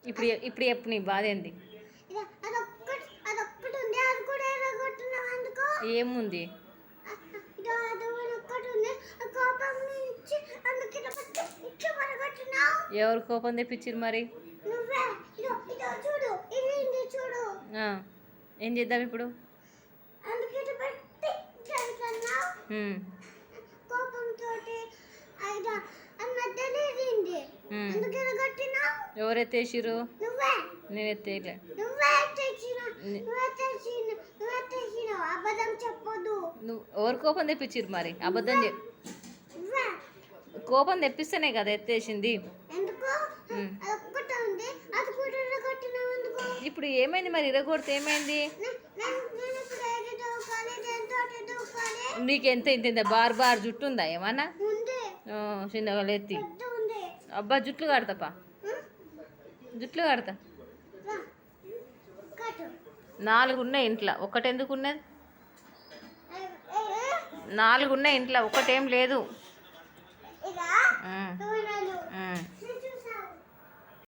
ఇప్పుడు ఇప్పుడు చెప్పు నీ బాధ ఏంది? ఏముంది? ఎవరు కోపం తెప్పించారు మరి? ఏం చేద్దాం ఇప్పుడు? ఎవరు ఎత్తేసిరు? నేను ఎత్తేయలే. నువ్వు ఎవరు కోపం తెప్పించిరు మరి? అబద్ధం కోపం తెప్పిస్తేనే కదా ఎత్తేసింది. ఇప్పుడు ఏమైంది మరి? ఇరగొడితే ఏమైంది? నీకు ఎంత ఇంత బార్ బార్ జుట్టు ఉందా ఏమన్నా? చిన్నగా ఎత్తి అబ్బా జుట్లు కడతాపా, జుట్లు కడతా. 4 ఉన్నాయి ఇంట్లో, ఒకటి ఎందుకు ఉన్నది? 4 ఉన్నాయి ఇంట్లో, ఒకటేం లేదు.